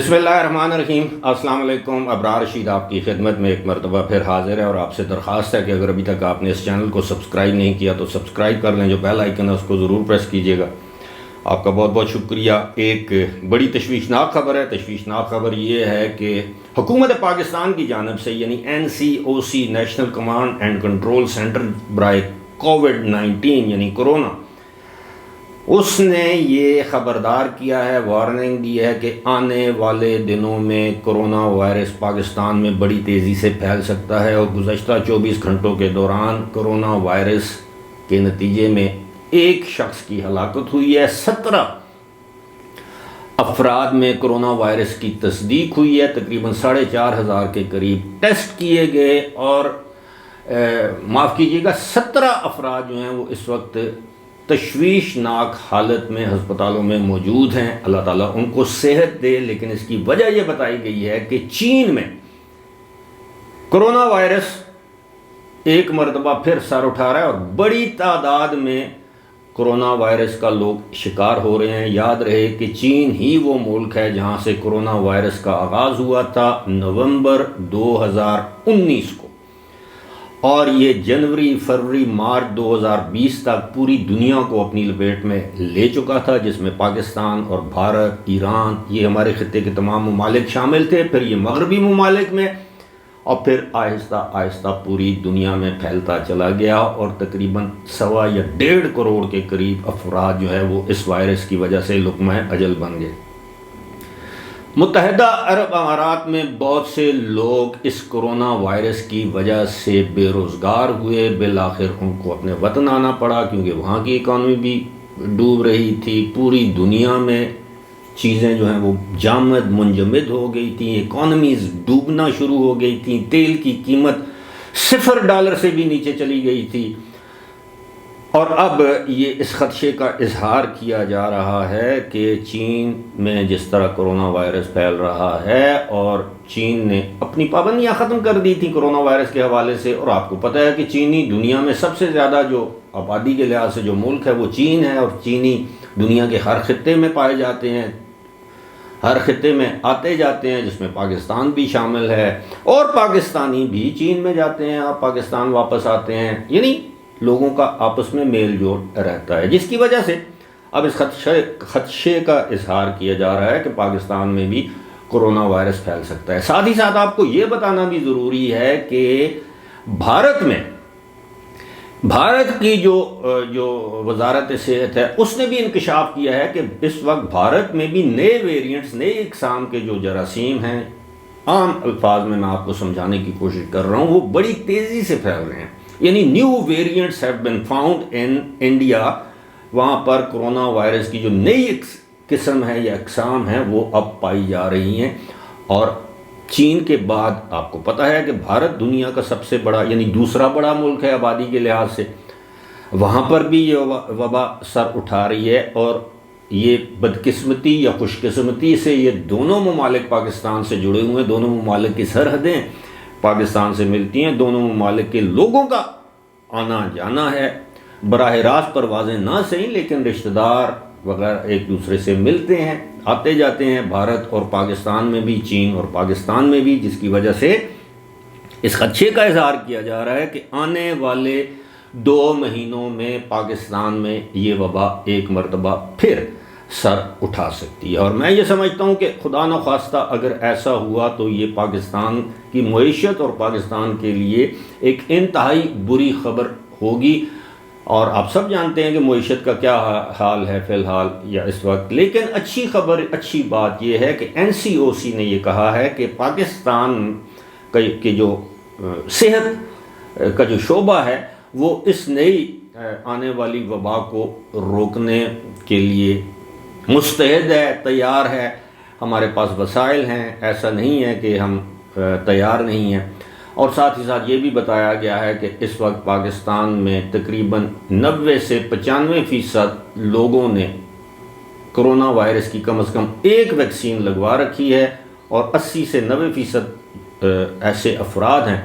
بسم اللہ الرحمن الرحیم۔ السلام علیکم۔ ابرار رشید آپ کی خدمت میں ایک مرتبہ پھر حاضر ہے، اور آپ سے درخواست ہے کہ اگر ابھی تک آپ نے اس چینل کو سبسکرائب نہیں کیا تو سبسکرائب کر لیں، جو بیل آئیکن ہے اس کو ضرور پریس کیجیے گا۔ آپ کا بہت بہت شکریہ۔ ایک بڑی تشویشناک خبر ہے۔ تشویشناک خبر یہ ہے کہ حکومت پاکستان کی جانب سے یعنی NCOC national command and control centre برائے کووڈ-19 یعنی کرونا، اس نے یہ خبردار کیا ہے، وارننگ دی ہے کہ آنے والے دنوں میں کرونا وائرس پاکستان میں بڑی تیزی سے پھیل سکتا ہے، اور گزشتہ 24 گھنٹوں کے دوران کرونا وائرس کے نتیجے میں ایک شخص کی ہلاکت ہوئی ہے، 17 افراد میں کرونا وائرس کی تصدیق ہوئی ہے، تقریباً 4,500 کے قریب ٹیسٹ کیے گئے، اور معاف کیجیے گا 17 افراد جو ہیں وہ اس وقت تشویشناک حالت میں ہسپتالوں میں موجود ہیں۔ اللہ تعالیٰ ان کو صحت دے، لیکن اس کی وجہ یہ بتائی گئی ہے کہ چین میں کرونا وائرس ایک مرتبہ پھر سر اٹھا رہا ہے، اور بڑی تعداد میں کرونا وائرس کا لوگ شکار ہو رہے ہیں۔ یاد رہے کہ چین ہی وہ ملک ہے جہاں سے کرونا وائرس کا آغاز ہوا تھا نومبر 2019 کو، اور یہ جنوری، فروری، مارچ 2020 تک پوری دنیا کو اپنی لپیٹ میں لے چکا تھا، جس میں پاکستان اور بھارت، ایران، یہ ہمارے خطے کے تمام ممالک شامل تھے، پھر یہ مغربی ممالک میں، اور پھر آہستہ آہستہ پوری دنیا میں پھیلتا چلا گیا، اور تقریباً 1.25 یا 1.5 کروڑ کے قریب افراد جو ہے وہ اس وائرس کی وجہ سے لقمہ اجل بن گئے۔ متحدہ عرب امارات میں بہت سے لوگ اس کرونا وائرس کی وجہ سے بے روزگار ہوئے، بالآخر ان کو اپنے وطن آنا پڑا، کیونکہ وہاں کی اکانومی بھی ڈوب رہی تھی۔ پوری دنیا میں چیزیں جو ہیں وہ جامد منجمد ہو گئی تھیں، اکانومیز ڈوبنا شروع ہو گئی تھیں، تیل کی قیمت $0 سے بھی نیچے چلی گئی تھی، اور اب یہ اس خدشے کا اظہار کیا جا رہا ہے کہ چین میں جس طرح کرونا وائرس پھیل رہا ہے، اور چین نے اپنی پابندیاں ختم کر دی تھیں کرونا وائرس کے حوالے سے، اور آپ کو پتہ ہے کہ چینی دنیا میں سب سے زیادہ جو آبادی کے لحاظ سے جو ملک ہے وہ چین ہے، اور چینی دنیا کے ہر خطے میں پائے جاتے ہیں، ہر خطے میں آتے جاتے ہیں، جس میں پاکستان بھی شامل ہے، اور پاکستانی بھی چین میں جاتے ہیں اور پاکستان واپس آتے ہیں، یعنی لوگوں کا آپس میں میل جول رہتا ہے، جس کی وجہ سے اب اس خدشے کا اظہار کیا جا رہا ہے کہ پاکستان میں بھی کرونا وائرس پھیل سکتا ہے۔ ساتھ ہی ساتھ آپ کو یہ بتانا بھی ضروری ہے کہ بھارت کی جو وزارت صحت ہے اس نے بھی انکشاف کیا ہے کہ اس وقت بھارت میں بھی نئے ویریئنٹس، نئے اقسام کے جو جراثیم ہیں، عام الفاظ میں آپ کو سمجھانے کی کوشش کر رہا ہوں، وہ بڑی تیزی سے پھیل رہے ہیں، یعنی new variants have been found in India. وہاں پر کرونا وائرس کی جو نئی قسم ہے یا اقسام ہیں وہ اب پائی جا رہی ہیں، اور چین کے بعد آپ کو پتہ ہے کہ بھارت دنیا کا سب سے بڑا یعنی دوسرا بڑا ملک ہے آبادی کے لحاظ سے، وہاں پر بھی یہ وبا سر اٹھا رہی ہے، اور یہ بدقسمتی یا خوش قسمتی سے یہ دونوں ممالک پاکستان سے جڑے ہوئے ہیں، دونوں ممالک کی سرحدیں پاکستان سے ملتی ہیں، دونوں ممالک کے لوگوں کا آنا جانا ہے، براہ راست پروازیں نہ صحیح لیکن رشتہ دار وغیرہ ایک دوسرے سے ملتے ہیں، آتے جاتے ہیں، بھارت اور پاکستان میں بھی، چین اور پاکستان میں بھی، جس کی وجہ سے اس خدشے کا اظہار کیا جا رہا ہے کہ آنے والے 2 مہینوں میں پاکستان میں یہ وبا ایک مرتبہ پھر سر اٹھا سکتی ہے، اور میں یہ سمجھتا ہوں کہ خدا نخواستہ اگر ایسا ہوا تو یہ پاکستان کی معیشت اور پاکستان کے لیے ایک انتہائی بری خبر ہوگی، اور آپ سب جانتے ہیں کہ معیشت کا کیا حال ہے فی الحال یا اس وقت، لیکن اچھی بات یہ ہے کہ NCOC نے یہ کہا ہے کہ پاکستان کے جو صحت کا جو شعبہ ہے وہ اس نئی آنے والی وبا کو روکنے کے لیے مستعد ہے، تیار ہے، ہمارے پاس وسائل ہیں، ایسا نہیں ہے کہ ہم تیار نہیں ہیں، اور ساتھ ہی ساتھ یہ بھی بتایا گیا ہے کہ اس وقت پاکستان میں تقریباً 90 سے 95% لوگوں نے کرونا وائرس کی کم از کم ایک ویکسین لگوا رکھی ہے، اور 80 سے 90% ایسے افراد ہیں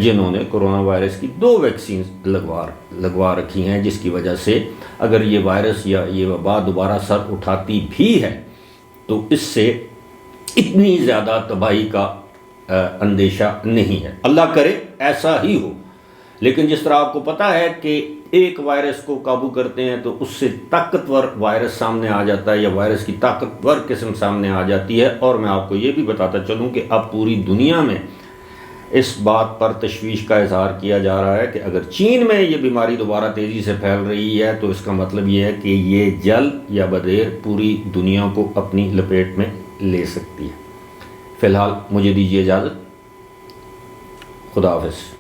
جنہوں نے کرونا وائرس کی 2 ویکسینز لگوا رکھی ہیں، جس کی وجہ سے اگر یہ وائرس یا یہ وبا دوبارہ سر اٹھاتی بھی ہے تو اس سے اتنی زیادہ تباہی کا اندیشہ نہیں ہے۔ اللہ کرے ایسا ہی ہو، لیکن جس طرح آپ کو پتہ ہے کہ ایک وائرس کو قابو کرتے ہیں تو اس سے طاقتور وائرس سامنے آ جاتا ہے، یا وائرس کی طاقتور قسم سامنے آ جاتی ہے۔ اور میں آپ کو یہ بھی بتاتا چلوں کہ اب پوری دنیا میں اس بات پر تشویش کا اظہار کیا جا رہا ہے کہ اگر چین میں یہ بیماری دوبارہ تیزی سے پھیل رہی ہے تو اس کا مطلب یہ ہے کہ یہ جلد یا بدیر پوری دنیا کو اپنی لپیٹ میں لے سکتی ہے۔ فی الحال مجھے دیجیے اجازت، خدا حافظ۔